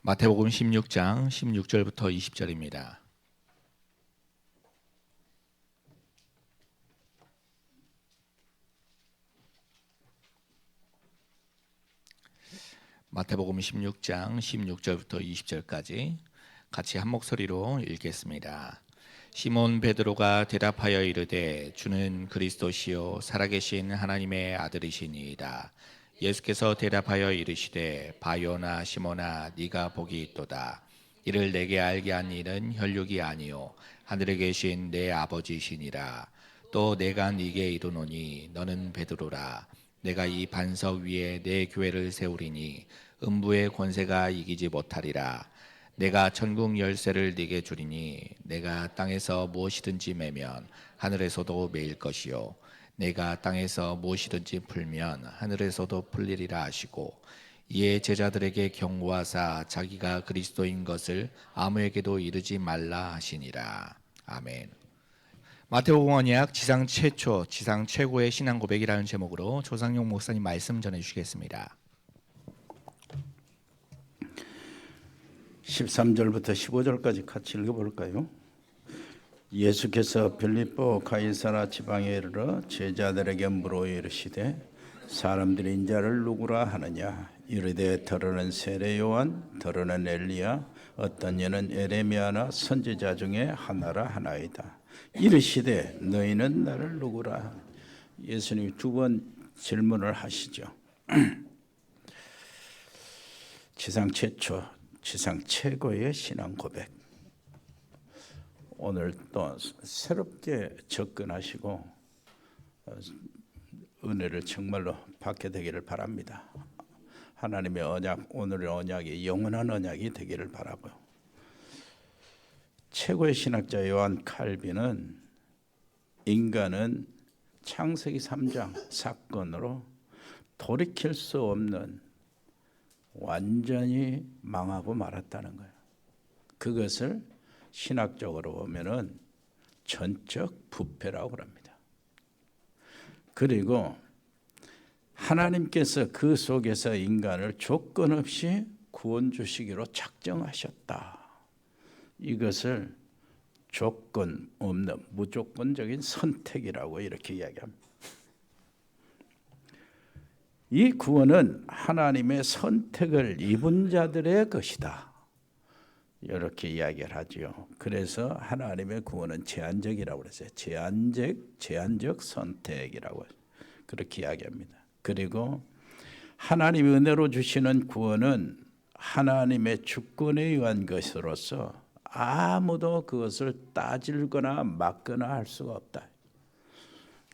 마태복음 16장 16절부터 20절입니다. 마태복음 16장 16절부터 20절까지 같이 한 목소리로 읽겠습니다. 시몬 베드로가 대답하여 이르되 주는 그리스도시요 살아계신 하나님의 아들이시니이다. 예수께서 대답하여 이르시되 바요나 시몬아 네가 복이 있도다. 이를 내게 알게 한 이는 혈육이 아니요 하늘에 계신 내 아버지시니라. 또 내가 네게 이르노니 너는 베드로라. 내가 이 반석 위에 내 교회를 세우리니 음부의 권세가 이기지 못하리라. 내가 천국 열쇠를 네게 주리니 내가 땅에서 무엇이든지 매면 하늘에서도 매일 것이요 내가 땅에서 무엇이든지 풀면 하늘에서도 풀리리라 하시고, 이에 제자들에게 경고하사 자기가 그리스도인 것을 아무에게도 이르지 말라 하시니라. 아멘. 마태복음 언약 지상 최초, 지상 최고의 신앙 고백이라는 제목으로 조상용 목사님 말씀 전해주시겠습니다. 13절부터 15절까지 같이 읽어볼까요? 예수께서 빌립보 가이사라 지방에 이르러 제자들에게 물어 이르시되 사람들이 인자를 누구라 하느냐? 이르되 더러는 세례 요한, 더러는 엘리야, 어떤 이는 에레미야나 선지자 중에 하나라 하나이다. 이르시되 너희는 나를 누구라? 예수님이 두 번 질문을 하시죠. 지상 최초, 지상 최고의 신앙 고백. 오늘 또 새롭게 접근하시고 은혜를 정말로 받게 되기를 바랍니다. 하나님의 언약, 오늘의 언약이 영원한 언약이 되기를 바라고요. 최고의 신학자 요한 칼빈은 인간은 창세기 3장 사건으로 돌이킬 수 없는 완전히 망하고 말았다는 거예요. 그것을 신학적으로 보면은 전적 부패라고 합니다. 그리고 하나님께서 그 속에서 인간을 조건 없이 구원 주시기로 작정하셨다. 이것을 조건 없는 무조건적인 선택이라고 이렇게 이야기합니다. 이 구원은 하나님의 선택을 입은 자들의 것이다. 이렇게 이야기를 하죠. 그래서 하나님의 구원은 제한적이라고 그랬어요. 제한적 선택이라고 그렇게 이야기합니다. 그리고 하나님의 은혜로 주시는 구원은 하나님의 주권에 의한 것으로서 아무도 그것을 따질거나 막거나 할 수가 없다.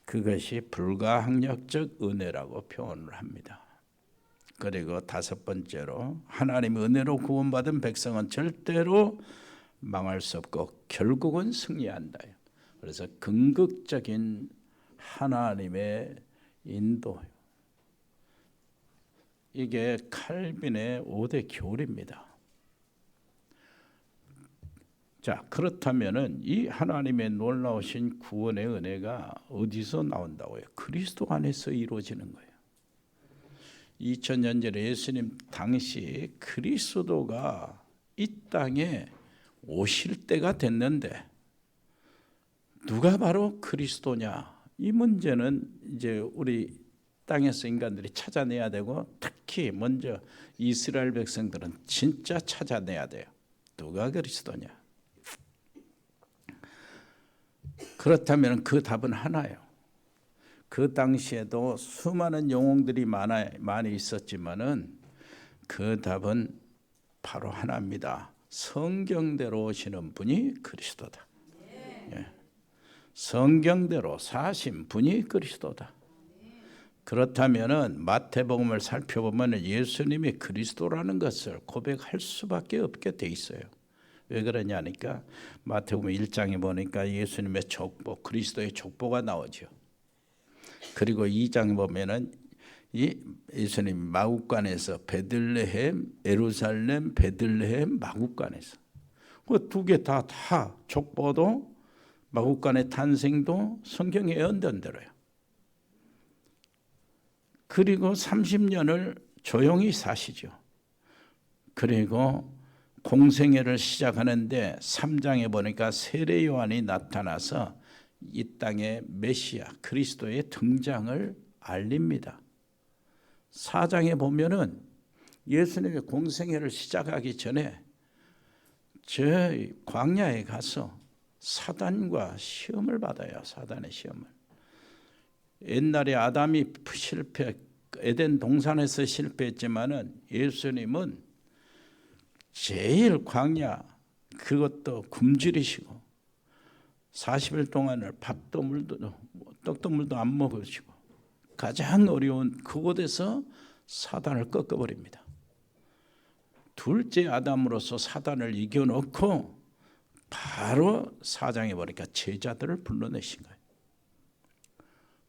그것이 불가항력적 은혜라고 표현을 합니다. 그리고 다섯 번째로 하나님의 은혜로 구원받은 백성은 절대로 망할 수 없고 결국은 승리한다. 그래서 긍극적인 하나님의 인도. 이게 칼빈의 5대 교리입니다. 자, 그렇다면은 이 하나님의 놀라우신 구원의 은혜가 어디서 나온다고요? 그리스도 안에서 이루어지는 거예요. 2000년 전에 예수님 당시 그리스도가 이 땅에 오실 때가 됐는데 누가 바로 그리스도냐? 이 문제는 이제 우리 땅에서 인간들이 찾아내야 되고 특히 먼저 이스라엘 백성들은 진짜 찾아내야 돼요. 누가 그리스도냐? 그렇다면 그 답은 하나예요. 그 당시에도 수많은 영웅들이 많이 있었지만은 그 답은 바로 하나입니다. 성경대로 오시는 분이 그리스도다. 예. 성경대로 사신 분이 그리스도다. 그렇다면은 마태복음을 살펴보면 예수님이 그리스도라는 것을 고백할 수밖에 없게 돼 있어요. 왜 그러냐니까 마태복음 1장에 보니까 예수님의 족보, 그리스도의 족보가 나오죠. 그리고 2장에 보면은 이 예수님 마국간에서 베들레헴, 예루살렘, 베들레헴, 마국간에서 그 두 개 다 족보도 마국간의 탄생도 성경에 예언된 대로요. 그리고 30년을 조용히 사시죠. 그리고 공생애를 시작하는데 3장에 보니까 세례 요한이 나타나서 이 땅에 메시아 그리스도의 등장을 알립니다. 4장에 보면은 예수님의 공생애를 시작하기 전에 저 광야에 가서 사단과 시험을 받아요. 사단의 시험을. 옛날에 아담이 에덴 동산에서 실패했지만은 예수님은 제일 광야 그것도 굶주리시고 40일 동안을 밥도 물도 떡도 물도 안 먹으시고 가장 어려운 그곳에서 사단을 꺾어버립니다. 둘째 아담으로서 사단을 이겨놓고 바로 4장에 보니까 제자들을 불러내신 거예요.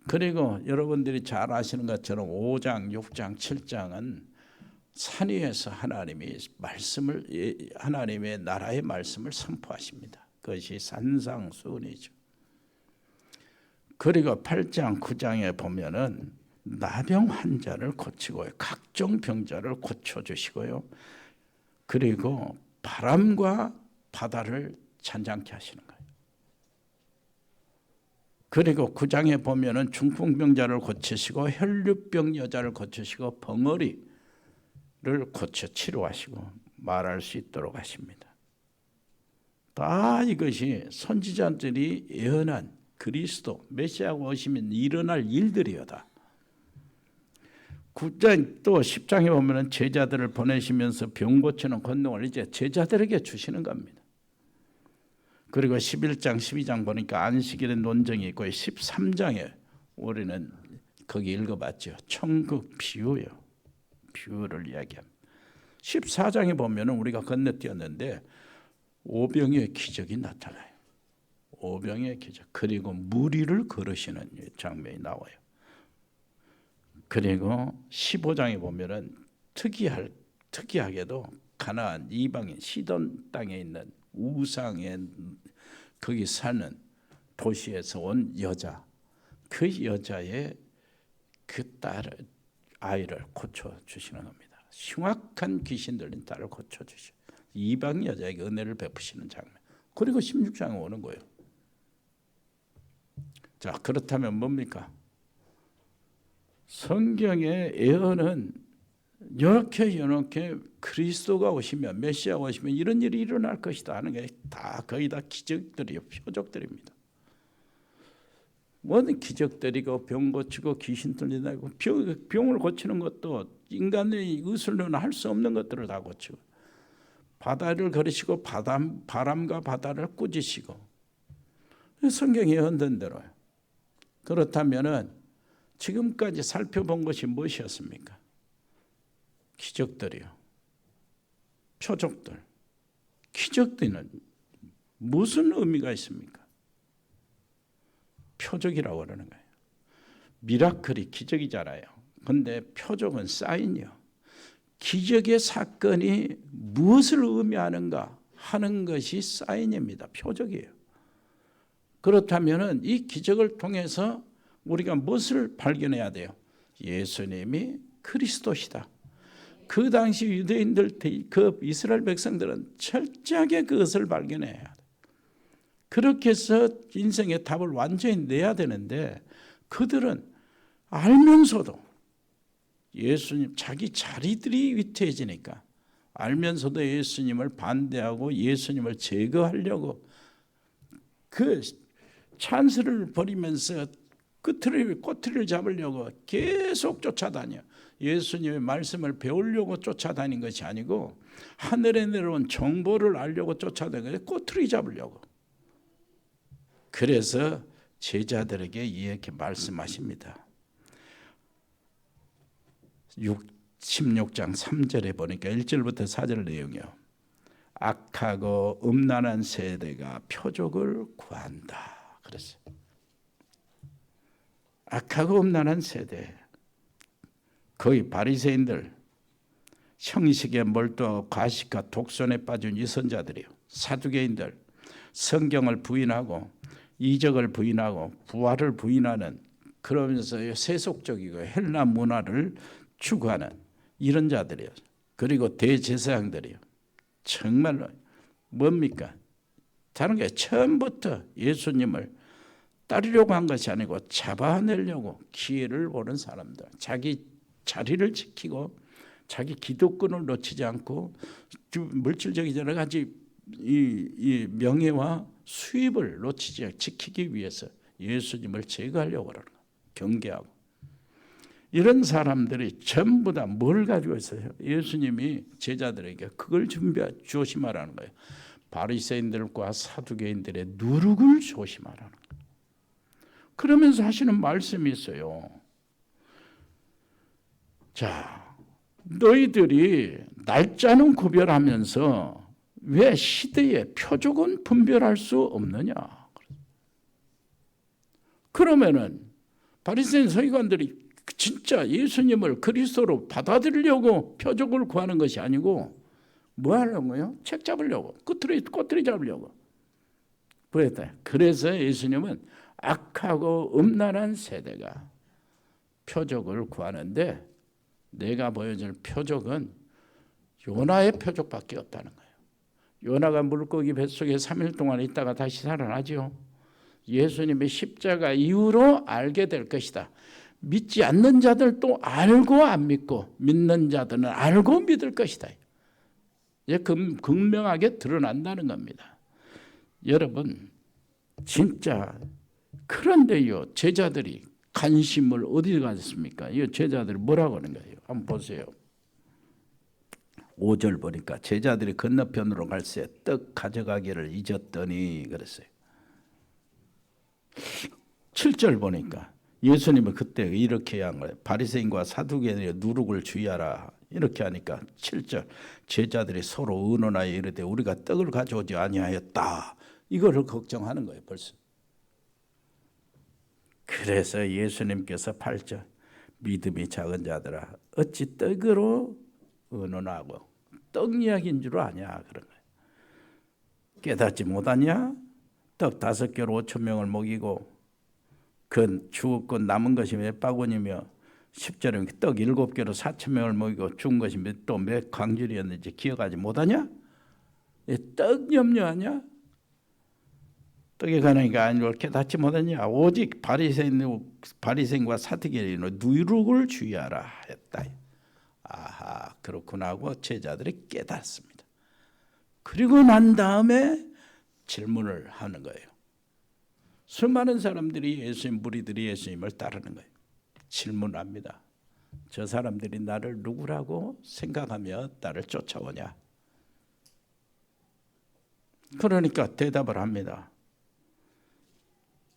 그리고 여러분들이 잘 아시는 것처럼 5장, 6장, 7장은 산 위에서 하나님의 나라의 말씀을 선포하십니다. 그것이 산상수훈이죠. 그리고 8장, 9장에 보면은 나병 환자를 고치고요. 각종 병자를 고쳐주시고요. 그리고 바람과 바다를 잔잔케 하시는 거예요. 그리고 9장에 보면은 중풍병자를 고치시고 혈류병 여자를 고치시고 벙어리를 고쳐 치료하시고 말할 수 있도록 하십니다. 다 이것이 선지자들이 예언한 그리스도 메시아가 오시면 일어날 일들이여다. 9장 또 10장에 보면은 제자들을 보내시면서 병 고치는 권능을 이제 제자들에게 주시는 겁니다. 그리고 11장, 12장 보니까 안식일의 논쟁이 있고 13장에 우리는 거기 읽어봤죠. 천국 비유요. 비유를 이야기합니다. 14장에 보면은 우리가 건너뛰었는데 오병이의 기적이 나타나요. 오병이의 기적. 그리고 무리를 걸으시는 장면이 나와요. 그리고 15장에 보면은 특이하게도 가나안 이방인 시돈 땅에 있는 우상에 거기 사는 도시에서 온 여자, 그 여자의 그 딸을 아이를 고쳐 주시는 겁니다. 흉악한 귀신 들린 딸을 고쳐 주시. 이방 여자에게 은혜를 베푸시는 장면. 그리고 16장에 오는 거예요. 자, 그렇다면 뭡니까? 성경의 예언은 이렇게 그리스도가 오시면 메시아가 오시면 이런 일이 일어날 것이다 하는 게 다 거의 다 기적들이요, 표적들입니다. 모든 기적들이고 병 고치고 귀신 들린다고 병을 고치는 것도 인간의 의술로는 할 수 없는 것들을 다 고치고 바다를 걸으시고 바람과 바다를 꾸짖으시고 성경이 예언된 대로요. 그렇다면은 지금까지 살펴본 것이 무엇이었습니까? 기적들이요. 표적들. 기적들은 무슨 의미가 있습니까? 표적이라고 그러는 거예요. 미라클이 기적이잖아요. 그런데 표적은 사인이요. 기적의 사건이 무엇을 의미하는가 하는 것이 사인입니다. 표적이에요. 그렇다면 이 기적을 통해서 우리가 무엇을 발견해야 돼요? 예수님이 그리스도시다. 그 당시 유대인들, 그 이스라엘 백성들은 철저하게 그것을 발견해야 돼. 그렇게 해서 인생의 답을 완전히 내야 되는데 그들은 알면서도 예수님 자기 자리들이 위태해지니까 알면서도 예수님을 반대하고 예수님을 제거하려고 그 찬스를 버리면서 꼬투리를 잡으려고 계속 쫓아다녀. 예수님의 말씀을 배우려고 쫓아다닌 것이 아니고 하늘에 내려온 정보를 알려고 쫓아다닌 거예요. 꼬투리 잡으려고. 그래서 제자들에게 이렇게 말씀하십니다. 16장 3절에 보니까 1절부터 4절 내용이요. 악하고 음란한 세대가 표적을 구한다. 그랬어요. 악하고 음란한 세대. 거의 바리새인들, 형식에 몰두하고 가식과 독선에 빠진 위선자들이요. 사두개인들, 성경을 부인하고 이적을 부인하고 부활을 부인하는 그러면서 세속적이고 헬라 문화를 추구하는 이런 자들이요. 그리고 대제사장들이요. 정말로 뭡니까? 다른 게 처음부터 예수님을 따르려고 한 것이 아니고 잡아내려고 기회를 보는 사람들, 자기 자리를 지키고 자기 기득권을 놓치지 않고 물질적인 여러 가지 이 명예와 수입을 지키기 위해서 예수님을 제거하려고 하는 거예요. 경계하고. 이런 사람들이 전부 다 뭘 가지고 있어요? 예수님이 제자들에게 그걸 조심하라는 거예요. 바리새인들과 사두개인들의 누룩을 조심하라는 거예요. 그러면서 하시는 말씀이 있어요. 자, 너희들이 날짜는 구별하면서 왜 시대의 표적은 분별할 수 없느냐? 그러면은 바리새인 서기관들이 진짜 예수님을 그리스도로 받아들이려고 표적을 구하는 것이 아니고 뭐 하려는 거예요? 책 잡으려고, 꼬투리 잡으려고 구했다. 그래서 예수님은 악하고 음란한 세대가 표적을 구하는데 내가 보여줄 표적은 요나의 표적밖에 없다는 거예요. 요나가 물고기 뱃속에 3일 동안 있다가 다시 살아나죠. 예수님의 십자가 이후로 알게 될 것이다. 믿지 않는 자들도 알고 안 믿고 믿는 자들은 알고 믿을 것이다. 이제 극명하게 드러난다는 겁니다. 여러분 진짜 그런데요 제자들이 관심을 어디 가졌습니까? 이 제자들이 뭐라고 하는 거예요? 한번 보세요. 5절 보니까 제자들이 건너편으로 갈새 떡 가져가기를 잊었더니 그랬어요. 7절 보니까 예수님은 그때 이렇게 한 거예요. 바리새인과 사두개인의 누룩을 주의하라. 이렇게 하니까 7절 제자들이 서로 의논하여 이르되 우리가 떡을 가져오지 아니하였다. 이거를 걱정하는 거예요. 벌써. 그래서 예수님께서 8절 믿음이 작은 자들아 어찌 떡으로 의논하고 떡 이야기인 줄 아냐 그런 거예요. 깨닫지 못하냐? 떡 5개로 5,000명을 먹이고 그 죽었고 남은 것이 몇 바구니며 10절에 떡 7개로 4,000명을 먹이고 죽은 것이 또 몇 광줄이었는지 기억하지 못하냐? 떡 염려하냐? 떡에 관한 게 아닌 걸 깨닫지 못하냐? 오직 바리새인과 사두개인의 누룩을 주의하라 했다. 아하 그렇구나 하고 제자들이 깨닫습니다. 그리고 난 다음에 질문을 하는 거예요. 수많은 사람들이 무리들이 예수님을 따르는 거예요. 질문합니다. 저 사람들이 나를 누구라고 생각하며 나를 쫓아오냐? 그러니까 대답을 합니다.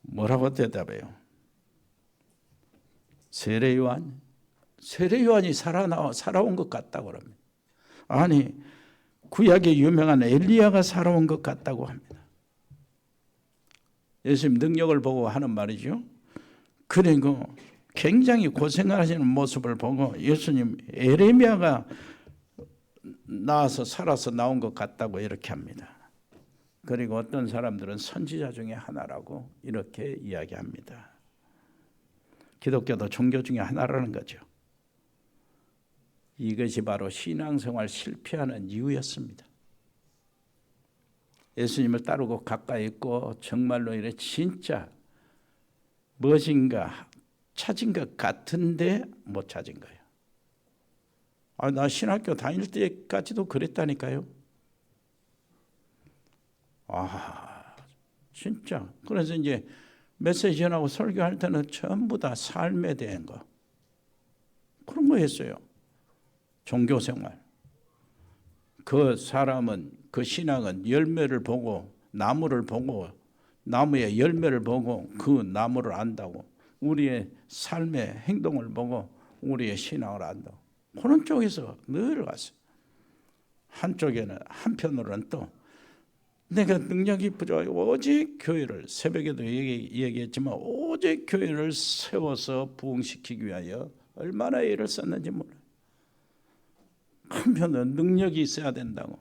뭐라고 대답해요? 세례요한이 살아온 것 같다고 합니다. 아니 구약에 유명한 엘리야가 살아온 것 같다고 합니다. 예수님 능력을 보고 하는 말이죠. 그리고 굉장히 고생하시는 모습을 보고 예수님 에레미야가 나와서 살아서 나온 것 같다고 이렇게 합니다. 그리고 어떤 사람들은 선지자 중에 하나라고 이렇게 이야기합니다. 기독교도 종교 중에 하나라는 거죠. 이것이 바로 신앙생활 실패하는 이유였습니다. 예수님을 따르고 가까이 있고 정말로 이래 진짜 무엇인가 찾은 것 같은데 못 찾은 거예요. 나 신학교 다닐 때까지도 그랬다니까요. 진짜. 그래서 이제 메시지 전하고 설교할 때는 전부 다 삶에 대한 거 그런 거 했어요. 종교생활. 그 사람은 그 신앙은 열매를 보고 나무를 보고 나무의 열매를 보고 그 나무를 안다고 우리의 삶의 행동을 보고 우리의 신앙을 안다고 그런 쪽에서 늘 갔어요. 한편으로는 또 내가 능력이 부족하고 오직 교회를 새벽에도 얘기했지만 오직 교회를 세워서 부흥시키기 위하여 얼마나 애를 썼는지 몰라요. 한편은 능력이 있어야 된다고.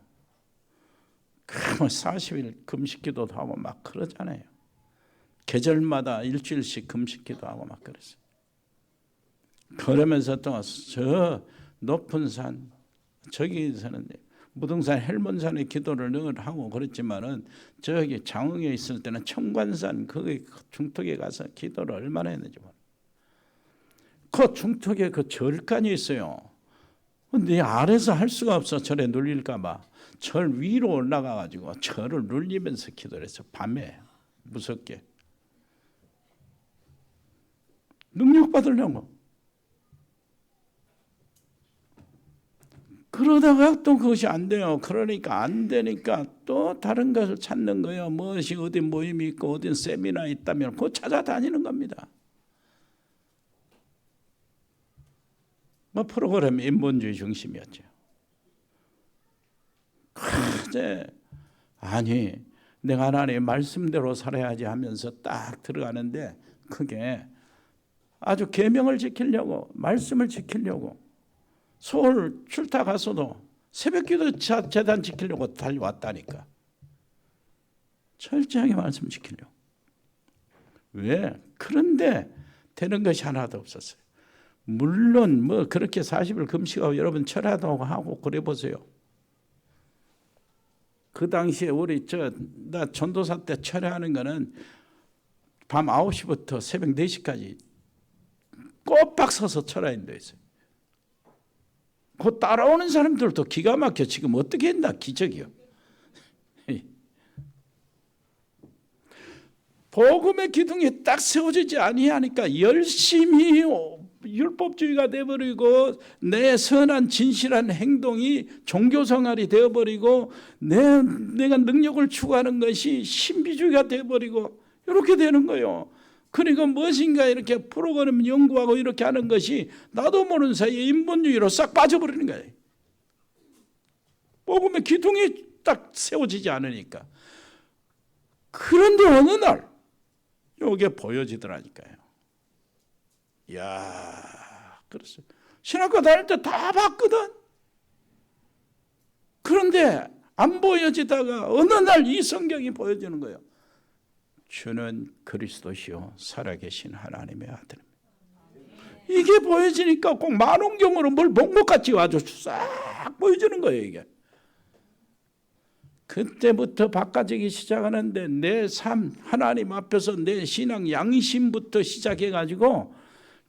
그러면 40일 금식기도도 하고 막 그러잖아요. 계절마다 일주일씩 금식기도 하고 막 그랬어요. 그러면서 또 저 높은 산 저기서는 무등산 헬몬산에 기도를 늘 하고 그랬지만은 저기 장흥에 있을 때는 청관산 거기 중턱에 가서 기도를 얼마나 했는지 몰라. 그 중턱에 그 절간이 있어요. 근데 아래서 할 수가 없어. 절에 눌릴까봐. 절 위로 올라가가지고 절을 눌리면서 기도를 했어. 밤에 무섭게. 능력 받으려고. 그러다가 또 그것이 안 돼요. 그러니까 안 되니까 또 다른 것을 찾는 거예요. 무엇이 어디 모임이 있고 어디 세미나 있다면 그거 찾아다니는 겁니다. 뭐 프로그램 인본주의 중심이었죠. 이제 아니 내가 하나님의 말씀대로 살아야지 하면서 딱 들어가는데 그게 아주 계명을 지키려고 말씀을 지키려고 서울 출타 가서도 새벽기도 재단 지키려고 달려왔다니까. 철저하게 말씀 지키려고. 왜? 그런데 되는 것이 하나도 없었어요. 물론 뭐 그렇게 40일 금식하고 여러분 철야도 하고 그래 보세요. 그 당시에 우리 나 전도사 때 철야하는 거는 밤 9시부터 새벽 4시까지 꼬박 서서 철야인도 있어요. 그 따라오는 사람들도 기가 막혀. 지금 어떻게 했나 기적이요. 복음의 기둥이 딱 세워지지 아니하니까 열심히 율법주의가 되어버리고 내 선한 진실한 행동이 종교생활이 되어버리고 내가 능력을 추구하는 것이 신비주의가 되어버리고 이렇게 되는 거예요. 그러니까 무엇인가 이렇게 프로그램 연구하고 이렇게 하는 것이 나도 모르는 사이에 인본주의로 싹 빠져버리는 거예요. 복음의 기둥이 딱 세워지지 않으니까. 그런데 어느 날 이게 보여지더라니까요. 이야, 그랬어요. 신학교 다닐 때 다 봤거든. 그런데 안 보여지다가 어느 날 이 성경이 보여지는 거예요. 주는 그리스도시요 살아계신 하나님의 아들입니다. 이게 보여지니까 꼭 만원경으로 뭘 본 것 같이 아주 싹 보여지는 거예요. 이게. 그때부터 바꿔지기 시작하는데 내 삶 하나님 앞에서 내 신앙 양심부터 시작해가지고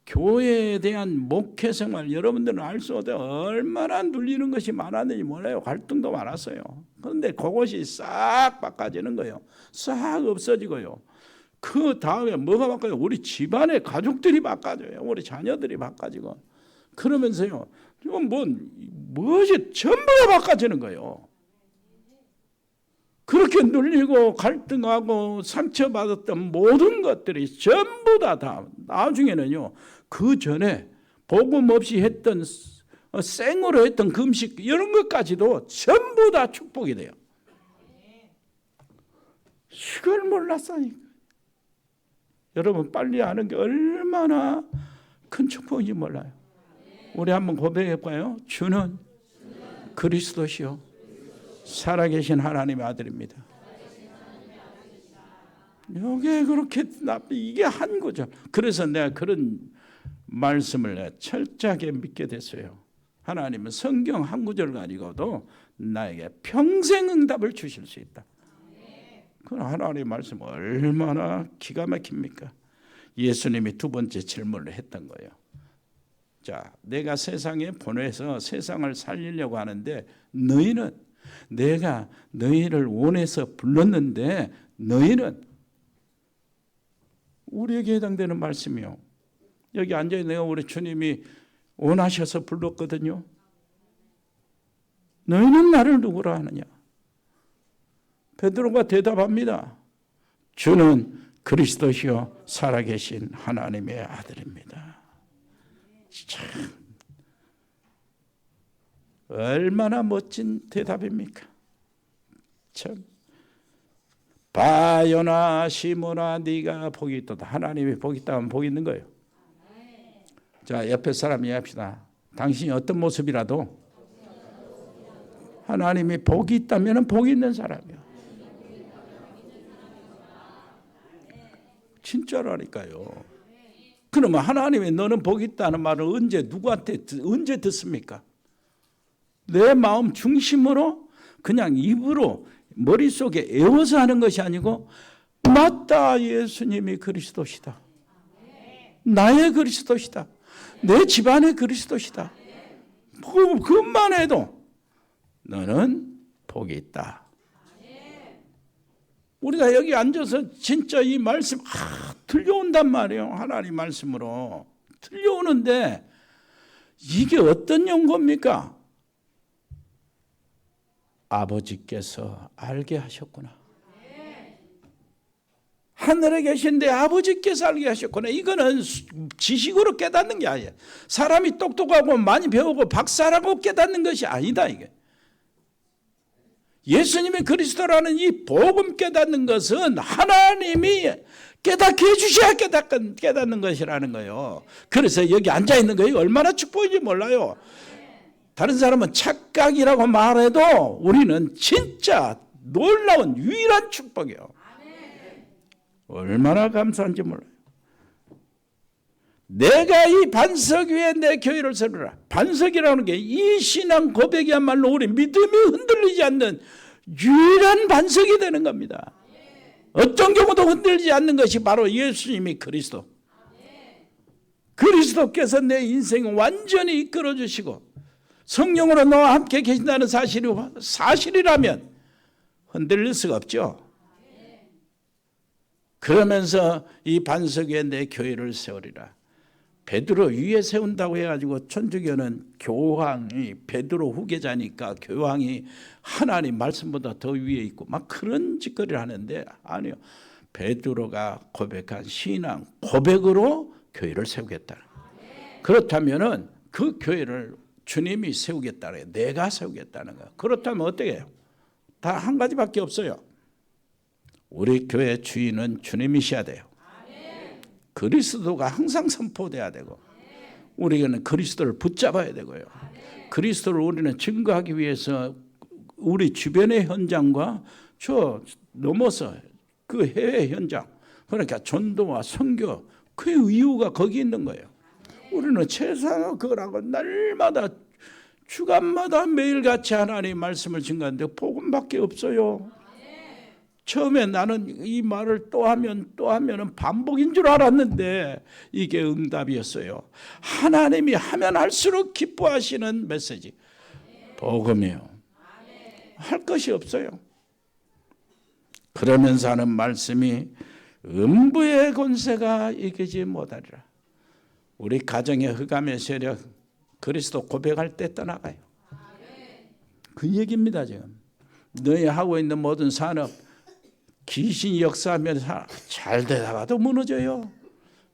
교회에 대한 목회 생활 여러분들은 알 수 없어요. 얼마나 눌리는 것이 많았는지 몰라요. 갈등도 많았어요. 그런데 그것이 싹 바꿔지는 거예요. 싹 없어지고요. 그 다음에 뭐가 바꿔요? 우리 집안의 가족들이 바꿔져요. 우리 자녀들이 바꿔지고 그러면서요. 무엇이 전부 다 바꿔지는 거예요. 그렇게 눌리고 갈등하고 상처받았던 모든 것들이 전부 다 나중에는요. 그 전에 복음 없이 했던 생으로 했던 금식 이런 것까지도 전부 다 축복이 돼요. 이걸 몰랐으니까. 여러분 빨리 아는 게 얼마나 큰 축복인지 몰라요. 우리 한번 고백해볼까요? 주는 그리스도시요 살아계신 하나님의 아들입니다. 이게 그렇게 이게 한 거죠. 그래서 내가 그런 말씀을 철저하게 믿게 됐어요. 하나님은 성경 한 구절 가지고도 나에게 평생 응답을 주실 수 있다. 그 하나님의 말씀 얼마나 기가 막힙니까? 예수님이 두 번째 질문을 했던 거예요. 자, 내가 세상에 보내서 세상을 살리려고 하는데 너희는 내가 너희를 원해서 불렀는데 너희는 우리에게 해당되는 말씀이요. 여기 앉아있는 내가 우리 주님이 원하셔서 불렀거든요. 너희는 나를 누구라 하느냐? 베드로가 대답합니다. 주는 그리스도시요 살아계신 하나님의 아들입니다. 참 얼마나 멋진 대답입니까? 참 바요나 시모나 네가 복이 있다. 하나님이 복이 있다 하면 복이 있는 거예요. 자, 옆에 사람 이해합시다. 당신이 어떤 모습이라도 하나님이 복이 있다면 복이 있는 사람이야. 진짜라니까요. 그러면 하나님이 너는 복이 있다는 말을 언제 누구한테 언제 듣습니까? 내 마음 중심으로 그냥 입으로 머릿속에 애워서 하는 것이 아니고 맞다, 예수님이 그리스도시다. 나의 그리스도시다. 내 집안의 그리스도시다. 그것만 해도 너는 복이 있다. 우리가 여기 앉아서 진짜 이 말씀 들려온단 말이에요. 하나님 말씀으로 들려오는데 이게 어떤 연고입니까? 아버지께서 알게 하셨구나. 하늘에 계신데 아버지께서 알게 하셨구나. 이거는 지식으로 깨닫는 게 아니에요. 사람이 똑똑하고 많이 배우고 박사라고 깨닫는 것이 아니다. 이게 예수님이 그리스도라는 이 복음 깨닫는 것은 하나님이 깨닫게 해주셔야 깨닫는 것이라는 거예요. 그래서 여기 앉아있는 거예요. 얼마나 축복인지 몰라요. 다른 사람은 착각이라고 말해도 우리는 진짜 놀라운 유일한 축복이에요. 얼마나 감사한지 몰라요. 내가 이 반석 위에 내 교회를 세우라. 반석이라는 게 이 신앙 고백이야말로 우리 믿음이 흔들리지 않는 유일한 반석이 되는 겁니다. 어떤 경우도 흔들리지 않는 것이 바로 예수님이 그리스도. 그리스도께서 내 인생을 완전히 이끌어 주시고 성령으로 너와 함께 계신다는 사실이라면 흔들릴 수가 없죠. 그러면서 이 반석 위에 내 교회를 세우리라. 베드로 위에 세운다고 해가지고 천주교는 교황이 베드로 후계자니까 교황이 하나님 말씀보다 더 위에 있고 막 그런 짓거리를 하는데 아니요. 베드로가 고백한 신앙 고백으로 교회를 세우겠다. 그렇다면은 그 교회를 주님이 세우겠다는 거예요. 내가 세우겠다는 거예요. 그렇다면 어떻게 해요? 다 한 가지밖에 없어요. 우리 교회 주인은 주님이셔야 돼요. 그리스도가 항상 선포돼야 되고 우리는 그리스도를 붙잡아야 되고요. 그리스도를 우리는 증거하기 위해서 우리 주변의 현장과 저 넘어서 그 해외 현장 그러니까 전도와 선교 그 이유가 거기 있는 거예요. 우리는 최소한 그거라고 날마다 주간마다 매일같이 하나님 말씀을 증거하는데 복음밖에 없어요. 처음에 나는 이 말을 또 하면은 반복인 줄 알았는데 이게 응답이었어요. 하나님이 하면 할수록 기뻐하시는 메시지. 복음이에요. 할 것이 없어요. 그러면서 하는 말씀이 음부의 권세가 이기지 못하리라. 우리 가정의 흑암의 세력 그리스도 고백할 때 떠나가요. 그 얘기입니다. 지금 너희 하고 있는 모든 산업 귀신이 역사하면 잘 되다가도 무너져요.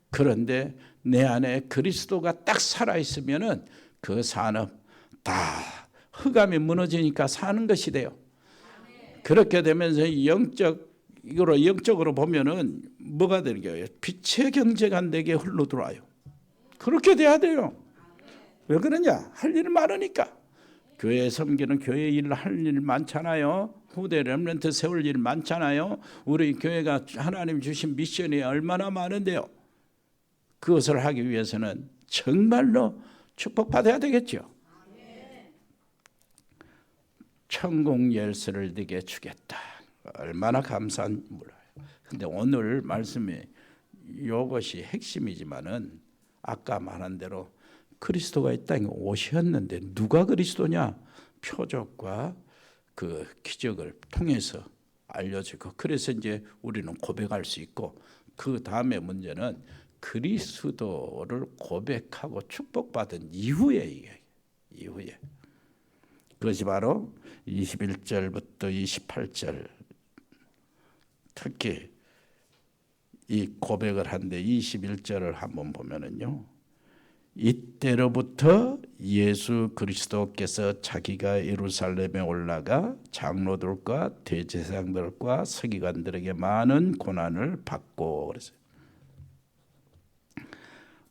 그런데 내 안에 그리스도가 딱 살아있으면 그 산업 다 흑암이 무너지니까 사는 것이 돼요. 그렇게 되면서 영적으로 보면은 뭐가 되는 거예요? 빛의 경제가 내게 흘러들어와요. 그렇게 돼야 돼요. 왜 그러냐? 할 일 많으니까. 교회 섬기는 교회 일 할 일 많잖아요. 후대 렘넌트 세울 일 많잖아요. 우리 교회가 하나님 주신 미션이 얼마나 많은데요. 그것을 하기 위해서는 정말로 축복받아야 되겠죠. 천국 열쇠를 네게 주겠다. 얼마나 감사한 몰라요. 근데 오늘 말씀이 이것이 핵심이지만은 아까 말한 대로 그리스도가 이 땅에 오셨는데 누가 그리스도냐? 표적과 그 기적을 통해서 알려지고 그래서 이제 우리는 고백할 수 있고 그 다음에 문제는 그리스도를 고백하고 축복받은 이후에 이후에 그것이 바로 21절부터 28절 특히 이 고백을 한데 21절을 한번 보면은요. 이때로부터 예수 그리스도께서 자기가 예루살렘에 올라가 장로들과 대제사장들과 서기관들에게 많은 고난을 받고 그랬어요.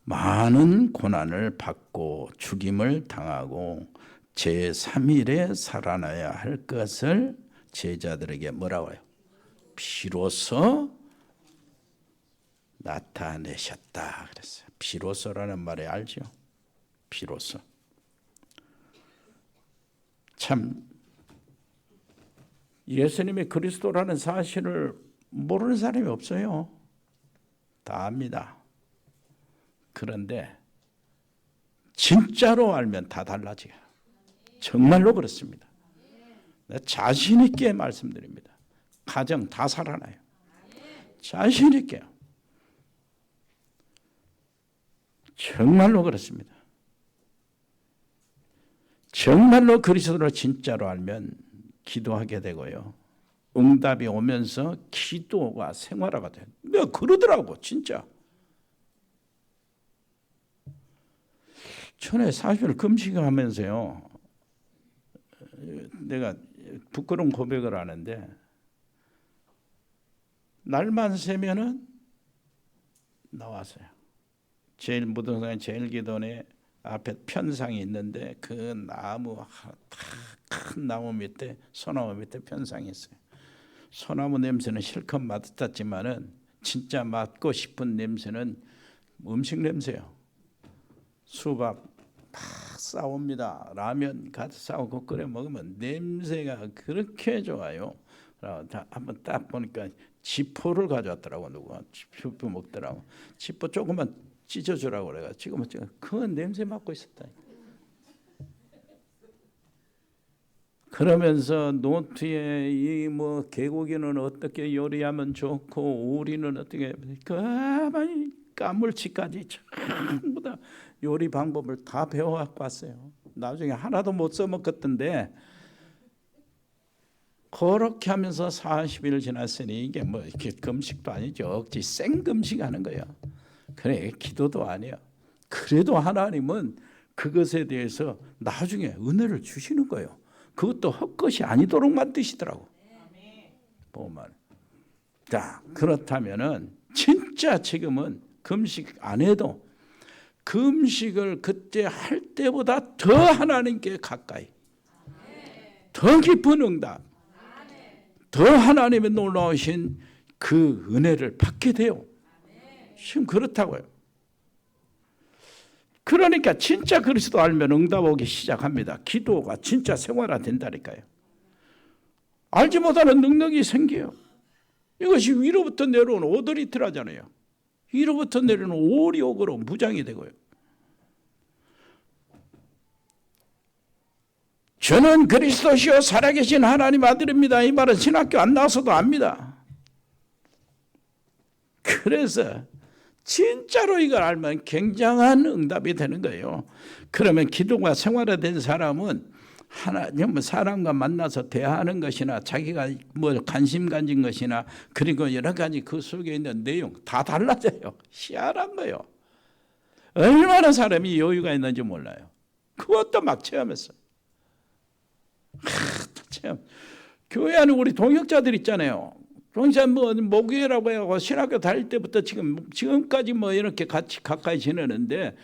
많은 고난을 받고 죽임을 당하고 제3일에 살아나야 할 것을 제자들에게 뭐라고 해요? 비로소 나타내셨다 그랬어요. 비로소라는 말에 알죠? 비로소. 참 예수님이 그리스도라는 사실을 모르는 사람이 없어요. 다 압니다. 그런데 진짜로 알면 다 달라져요. 정말로 그렇습니다. 자신 있게 말씀드립니다. 가정 다 살아나요. 자신 있게요. 정말로 그렇습니다. 정말로 그리스도를 진짜로 알면 기도하게 되고요. 응답이 오면서 기도가 생활화가 돼요. 내가 그러더라고 진짜. 전에 40일 금식하면서요. 내가 부끄러운 고백을 하는데 날만 새면은 나왔어요. 제일 무등산의 제일 기도원에 앞에 편상이 있는데 그 나무 큰 나무 밑에 소나무 밑에 편상이 있어요. 소나무 냄새는 실컷 맡았지만은 진짜 맡고 싶은 냄새는 음식 냄새요. 수박 막 싸웁니다. 라면 가득 싸우고 끓여 먹으면 냄새가 그렇게 좋아요. 한번 딱 보니까 지포를 가져왔더라고. 누가 지포 먹더라고. 지포 조금만 찢어주라고 그래가 지금은 그 냄새 맡고 있었다. 그러면서 노트에 이 뭐 개고기는 어떻게 요리하면 좋고 오리는 어떻게 가만히 까물치까지 전부 다 요리 방법을 다 배워갖고 왔어요. 나중에 하나도 못 써먹었던데 그렇게 하면서 40일 지났으니 이게 뭐 이렇게 금식도 아니죠. 억지 생금식 하는 거예요. 그래 기도도 아니야. 그래도 하나님은 그것에 대해서 나중에 은혜를 주시는 거예요. 그것도 헛것이 아니도록 만드시더라고. 보면. 자, 그렇다면은 진짜 지금은 금식 안 해도 금식을 그때 할 때보다 더 하나님께 가까이, 더 깊은 응답, 더 하나님의 놀라우신 그 은혜를 받게 돼요. 지금 그렇다고요. 그러니까 진짜 그리스도 알면 응답 오기 시작합니다. 기도가 진짜 생활화 된다니까요. 알지 못하는 능력이 생겨요. 이것이 위로부터 내려오는 오더리티라잖아요. 위로부터 내려오는 오리옥으로 무장이 되고요. 저는 그리스도시요 살아계신 하나님 아들입니다. 이 말은 신학교 안 나와서도 압니다. 그래서 진짜로 이걸 알면 굉장한 응답이 되는 거예요. 그러면 기도가 생활화된 사람은 하나님 사람과 만나서 대화하는 것이나 자기가 뭐 관심 가진 것이나 그리고 여러 가지 그 속에 있는 내용 다 달라져요. 희한한 거예요. 얼마나 사람이 여유가 있는지 몰라요. 그것도 막 체험했어요. 체험. 교회 안에 우리 동역자들 있잖아요. 동시에 뭐 목요일이라고 해서 신학교 다닐 때부터 지금까지 뭐 이렇게 같이 가까이 지내는데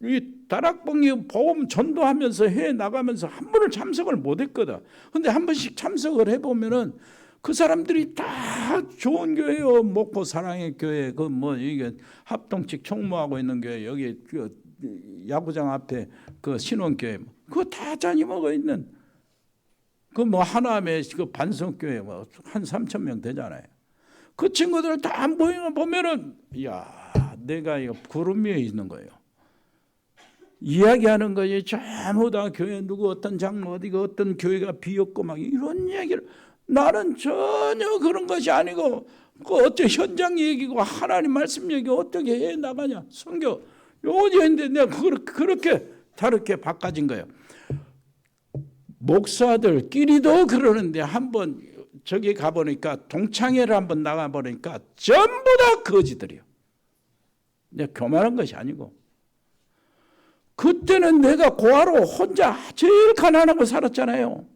이 다락방이 보험 전도하면서 해 나가면서 한 번을 참석을 못했거든. 근데 한 번씩 참석을 해보면은 그 사람들이 다 좋은 교회요. 목포 사랑의 교회 그 뭐 이게 합동측 총무하고 있는 교회 여기 그 야구장 앞에 그 신원교회 그거 다 자녀먹어 있는. 그 뭐 하나의 그 반성교회 뭐 한 3,000명 되잖아요. 그 친구들 다 안 보면은 야 내가 이거 구름 위에 있는 거예요. 이야기하는 것이 전부 다 교회 누구 어떤 장로 어디가 어떤 교회가 비었고 막 이런 얘기를 나는 전혀 그런 것이 아니고 그 어째 현장 얘기고 하나님 말씀 얘기 어떻게 해 나가냐 성경 요지 했는데 내가 그렇게 다르게 바꿔진 거예요. 목사들끼리도 그러는데 한번 저기 가보니까 동창회를 한번 나가보니까 전부 다 거지들이요. 내가 교만한 것이 아니고 그때는 내가 고아로 혼자 제일 가난하고 살았잖아요.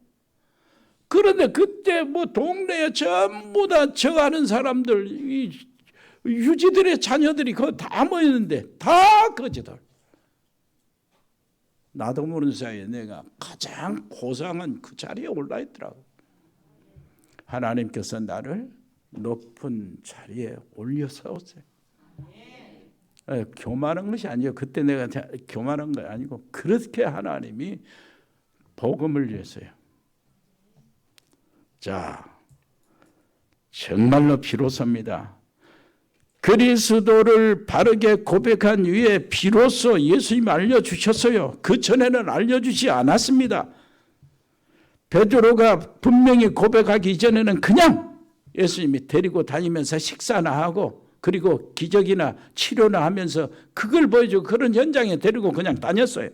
그런데 그때 뭐 동네에 전부 다 저 아는 사람들 이 유지들의 자녀들이 그거 다 모였는데 다 거지들. 나도 모르는 사이에 내가 가장 고상한 그 자리에 올라있더라고. 하나님께서 나를 높은 자리에 올려세웠어요. 교만한 것이 아니에요. 그때 내가 교만한 거 아니고 그렇게 하나님이 복음을 위해서요. 자, 정말로 비로소입니다. 그리스도를 바르게 고백한 후에 비로소 예수님이 알려주셨어요. 그 전에는 알려주지 않았습니다. 베드로가 분명히 고백하기 전에는 그냥 예수님이 데리고 다니면서 식사나 하고 그리고 기적이나 치료나 하면서 그걸 보여주고 그런 현장에 데리고 그냥 다녔어요.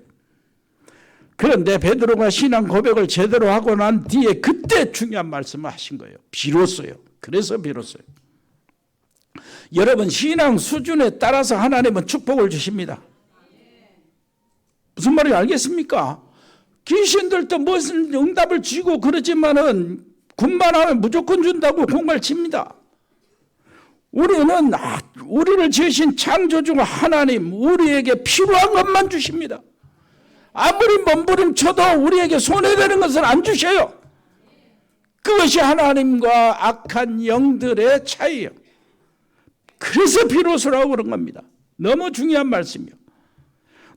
그런데 베드로가 신앙 고백을 제대로 하고 난 뒤에 그때 중요한 말씀을 하신 거예요. 비로소요. 그래서 비로소요. 여러분 신앙 수준에 따라서 하나님은 축복을 주십니다. 무슨 말인지 알겠습니까? 귀신들도 무슨 응답을 주고 그러지만은 군만하면 무조건 준다고 공갈 칩니다. 우리는 우리를 지으신 창조주 하나님 우리에게 필요한 것만 주십니다. 아무리 몸부림쳐도 우리에게 손해되는 것을 안 주셔요. 그것이 하나님과 악한 영들의 차이예요. 그래서 비로소라고 그런 겁니다. 너무 중요한 말씀이요.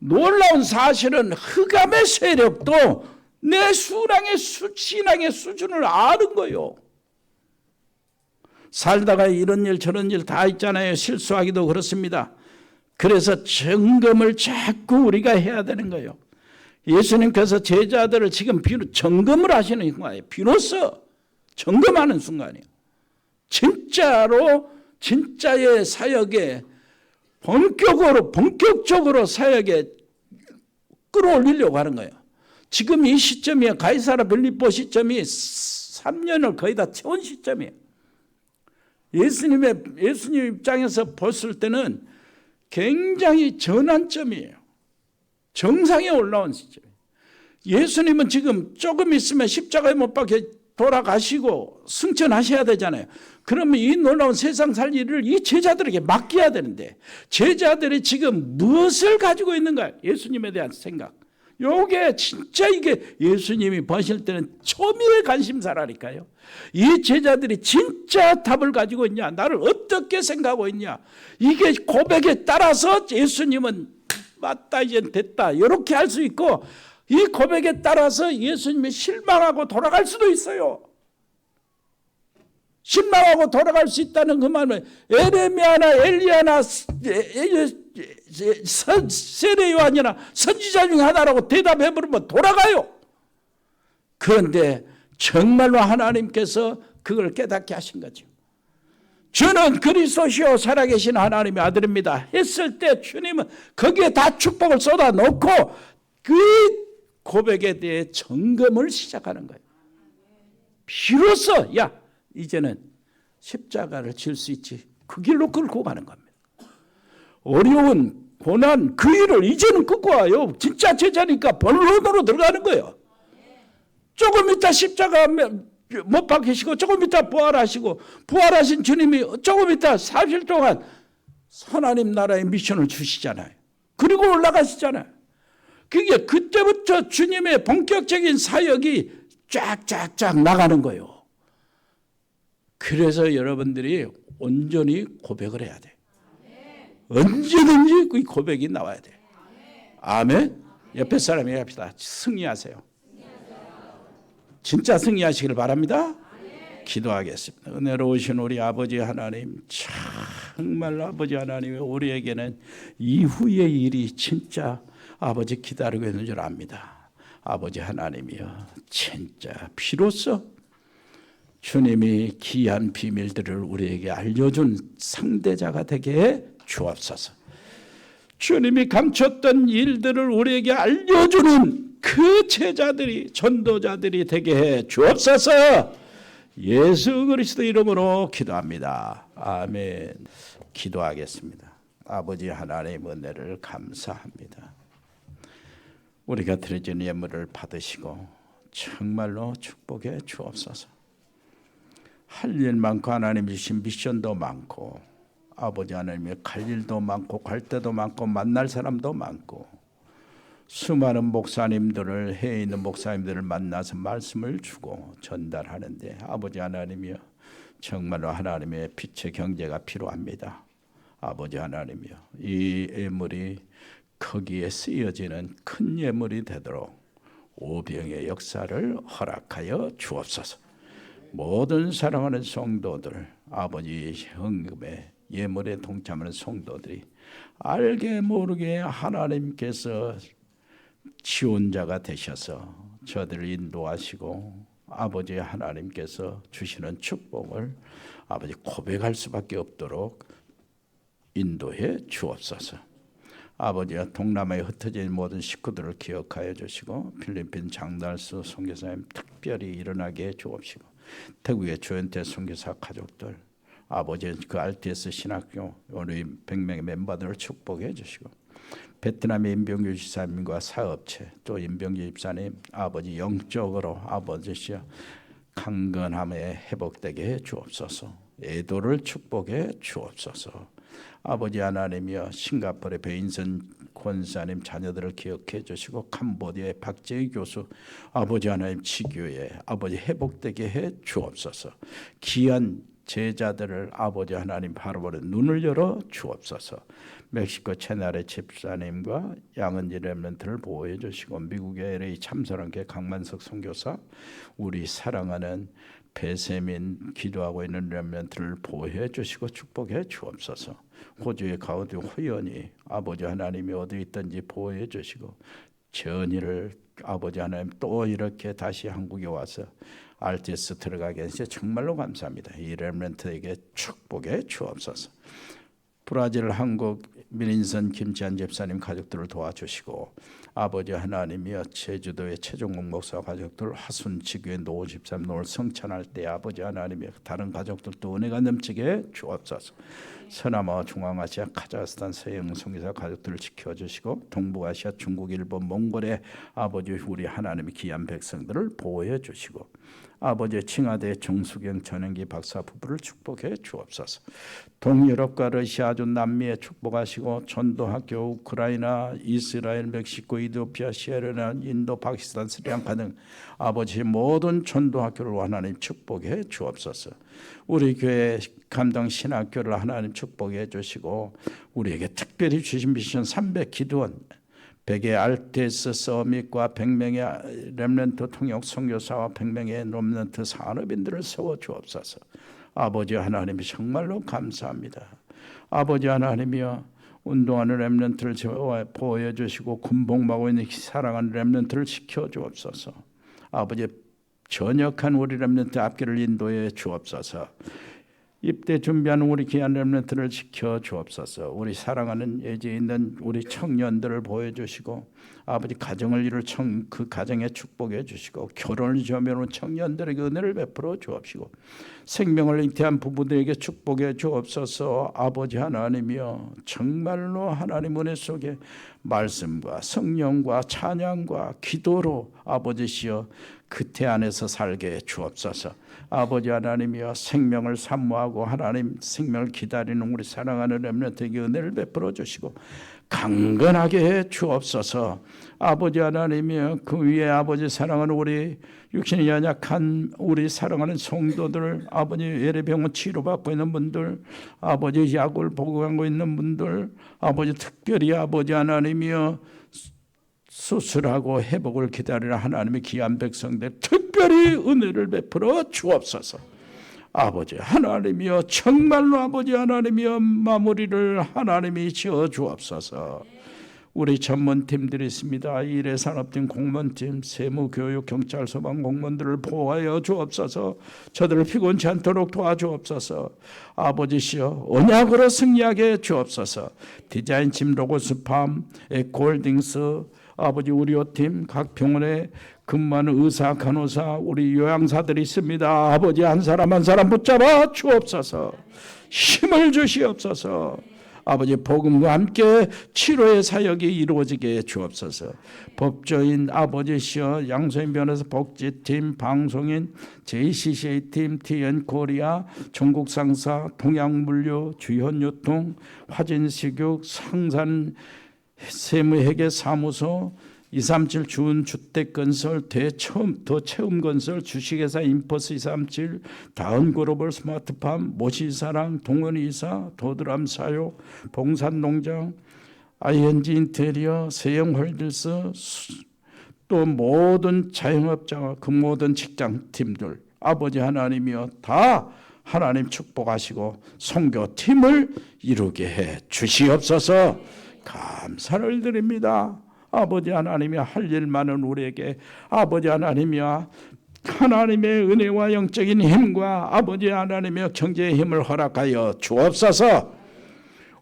놀라운 사실은 흑암의 세력도 내 신앙의 수준을 아는 거예요. 살다가 이런 일 저런 일 다 있잖아요. 실수하기도 그렇습니다. 그래서 점검을 자꾸 우리가 해야 되는 거예요. 예수님께서 제자들을 지금 점검을 하시는 순간이에요. 비로소 점검하는 순간이에요. 진짜의 사역에 본격적으로 사역에 끌어올리려고 하는 거예요. 지금 이 시점이에요. 가이사라 빌립보 시점이 3년을 거의 다 채운 시점이에요. 예수님 입장에서 봤을 때는 굉장히 전환점이에요. 정상에 올라온 시점이에요. 예수님은 지금 조금 있으면 십자가에 못 박혀 돌아가시고 승천하셔야 되잖아요. 그러면 이 놀라운 세상 살 일을 이 제자들에게 맡겨야 되는데 제자들이 지금 무엇을 가지고 있는가? 예수님에 대한 생각. 요게 진짜 이게 예수님이 보실 때는 초미의 관심사라니까요. 이 제자들이 진짜 답을 가지고 있냐? 나를 어떻게 생각하고 있냐? 이게 고백에 따라서 예수님은 맞다 이제 됐다 이렇게 할 수 있고 이 고백에 따라서 예수님이 실망하고 돌아갈 수도 있어요. 실망하고 돌아갈 수 있다는 그 말은 에레미야나 엘리야나 세례 요한이나 선지자 중에 하나라고 대답해버리면 돌아가요. 그런데 정말로 하나님께서 그걸 깨닫게 하신 거죠. 주는 그리스도시요 살아계신 하나님의 아들입니다 했을 때 주님은 거기에 다 축복을 쏟아놓고 그 고백에 대해 점검을 시작하는 거예요. 비로소 야 이제는 십자가를 질 수 있지. 그 길로 끌고 가는 겁니다. 어려운 고난 그 일을 이제는 끌고 와요. 진짜 제자니까 본론으로 들어가는 거예요. 조금 이따 십자가 못 박히시고 조금 이따 부활하시고 부활하신 주님이 조금 이따 40일 동안 하나님 나라의 미션을 주시잖아요. 그리고 올라가시잖아요. 그게 그때부터 주님의 본격적인 사역이 쫙쫙쫙 나가는 거예요. 그래서 여러분들이 온전히 고백을 해야 돼. 언제든지 그 고백이 나와야 돼. 아멘. 옆에 사람에게 합시다. 승리하세요. 진짜 승리하시길 바랍니다. 기도하겠습니다. 은혜로우신 우리 아버지 하나님, 정말 아버지 하나님, 우리에게는 이후의 일이 진짜 아버지 기다리고 있는 줄 압니다. 아버지 하나님이여, 진짜 비로소 주님이 귀한 비밀들을 우리에게 알려준 상대자가 되게 해 주옵소서. 주님이 감췄던 일들을 우리에게 알려주는 그 제자들이 전도자들이 되게 해 주옵소서. 예수 그리스도 이름으로 기도합니다. 아멘. 기도하겠습니다. 아버지 하나님 은혜를 감사합니다. 우리가 드려진 예물을 받으시고 정말로 축복해 주옵소서. 할 일 많고 하나님 주신 미션도 많고 아버지 하나님의 갈 일도 많고 갈 데도 많고 만날 사람도 많고 수많은 목사님들을 해에 있는 목사님들을 만나서 말씀을 주고 전달하는데 아버지 하나님이여 정말로 하나님의 빛의 경제가 필요합니다. 아버지 하나님이여 이 예물이 거기에 쓰여지는 큰 예물이 되도록 오병의 역사를 허락하여 주옵소서. 모든 사랑하는 성도들, 아버지 헌금에 예물에 동참하는 성도들이 알게 모르게 하나님께서 지원자가 되셔서 저들을 인도하시고 아버지 하나님께서 주시는 축복을 아버지 고백할 수밖에 없도록 인도해 주옵소서. 아버지와 동남아에 흩어진 모든 식구들을 기억하여 주시고 필리핀 장달수 선교사님 특별히 일어나게 해 주옵시고 태국의 조현태 선교사 가족들 아버지 그 RTS 신학교 우리 100명의 멤버들을 축복해 주시고 베트남의 임병규 집사님과 사업체 또 임병규 집사님 아버지 영적으로 아버지시여 강건함에 회복되게 해 주옵소서. 애도를 축복해 주옵소서. 아버지 하나님이여 싱가포르의 배인선 권사님 자녀들을 기억해 주시고 캄보디아의 박재희 교수 아버지 하나님 치교에 아버지 회복되게 해 주옵소서. 귀한 제자들을 아버지 하나님 바라보는 눈을 열어 주옵소서. 멕시코 채널의 집사님과 양은지 렘넌트를 보호해 주시고 미국의 LA 참사랑교회 강만석 선교사 우리 사랑하는 배세민 기도하고 있는 렘넌트를 보호해 주시고 축복해 주옵소서. 호주의 가우디 호연이 아버지 하나님이 어디 있든지 보호해 주시고 전이를 아버지 하나님 또 이렇게 다시 한국에 와서 RTS 들어가게 해서 정말로 감사합니다. 이 렘넌트에게 축복해 주옵소서. 브라질, 한국, 민인선 김지한 집사님 가족들을 도와주시고 아버지 하나님이여 제주도의 최종국 목사 가족들 하순지교의 노 집사님 노을 성찬할 때 아버지 하나님이여 다른 가족들도 은혜가 넘치게 주옵소서. 서남아와 중앙아시아 카자흐스탄 서영 성교사 가족들을 지켜주시고 동북아시아 중국 일본 몽골의 아버지 우리 하나님의 귀한 백성들을 보호해 주시고 아버지 칭하대 정수경 전영기 박사 부부를 축복해 주옵소서. 동유럽과 러시아 주 남미에 축복하시고 전도학교 우크라이나 이스라엘 멕시코 이디오피아 시에르나 인도 파키스탄 스리랑카 등 아버지 모든 전도학교를 하나님 축복해 주옵소서. 우리 교회 감당 신학교를 하나님 축복해 주시고 우리에게 특별히 주신 미션 300 기도원 100의 RTS 서밋과 100명의 렘넌트 통역 선교사와 100명의 렘넌트 산업인들을 세워 주옵소서. 아버지 하나님이 정말로 감사합니다. 아버지 하나님이여 운동하는 렘넌트를 보호해 주시고 군복하고 있는 사랑하는 렘넌트를 지켜 주옵소서. 아버지 전역한 우리 렘넌트 앞길을 인도해 주옵소서. 입대 준비하는 우리 귀한 렘넌트를 지켜 주옵소서. 우리 사랑하는 예지에 있는 우리 청년들을 보여주시고 아버지 가정을 이룰 그 가정에 축복해 주시고 결혼을 준비하는 청년들에게 은혜를 베풀어 주옵시고 생명을 잉태한 부부들에게 축복해 주옵소서. 아버지 하나님이여 정말로 하나님 은혜 속에 말씀과 성령과 찬양과 기도로 아버지시여 그태 안에서 살게 주옵소서. 아버지 하나님이여 생명을 사모하고 하나님 생명을 기다리는 우리 사랑하는 렘넌트에게 은혜를 베풀어 주시고 강건하게 해 주옵소서. 아버지 하나님이여 그 위에 아버지 사랑하는 우리 육신이 연약한 우리 사랑하는 성도들 아버지 예레병원 치료받고 있는 분들 아버지 약을 복용하고 있는 분들 아버지 특별히 아버지 하나님이여 수술하고 회복을 기다리는 하나님의 귀한 백성들 특별히 은혜를 베풀어 주옵소서. 아버지 하나님이여 정말로 아버지 하나님이여 마무리를 하나님이 지어 주옵소서. 우리 전문팀들이 있습니다. 일회산업팀, 공무원팀, 세무교육, 경찰, 소방 공무원들을 보호하여 주옵소서. 저들을 피곤치 않도록 도와주옵소서. 아버지시여 언약으로 승리하게 주옵소서. 디자인팀, 로고스팜, 에코홀딩스, 아버지 의료팀, 각 병원에 근무하는 의사, 간호사, 우리 요양사들이 있습니다. 아버지 한 사람 한 사람 붙잡아 주옵소서. 힘을 주시옵소서. 아버지 복음과 함께 치료의 사역이 이루어지게 주옵소서. 법조인 아버지시여 양소인 변호사 복지팀, 방송인 JCCA팀, TN코리아, 전국상사, 동양물류, 주현유통, 화진식육, 상산 세무회계사무소 237 주은주택건설 더체험건설 주식회사 인포스 237 다은그로벌 스마트팜 모시사랑 동원이사 도드람사요 봉산농장 ING 인테리어 세영홀딜스 또 모든 자영업자와 그 모든 직장팀들 아버지 하나님이여 다 하나님 축복하시고 선교팀을 이루게 해 주시옵소서. 감사를 드립니다. 아버지 하나님이 할 일 많은 우리에게 아버지 하나님이여 하나님의 은혜와 영적인 힘과 아버지 하나님의 경제의 힘을 허락하여 주옵소서.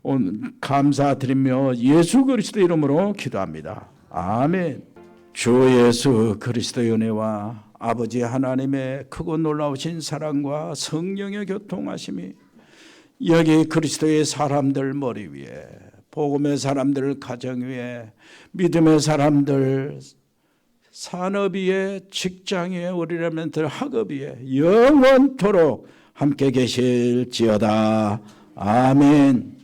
오늘 감사드리며 예수 그리스도 이름으로 기도합니다. 아멘. 주 예수 그리스도의 은혜와 아버지 하나님의 크고 놀라우신 사랑과 성령의 교통하심이 여기 그리스도의 사람들 머리 위에, 복음의 사람들 가정 위에, 믿음의 사람들 산업 위에, 직장 위에, 우리 렘넌트 학업 위에 영원토록 함께 계실지어다. 아멘.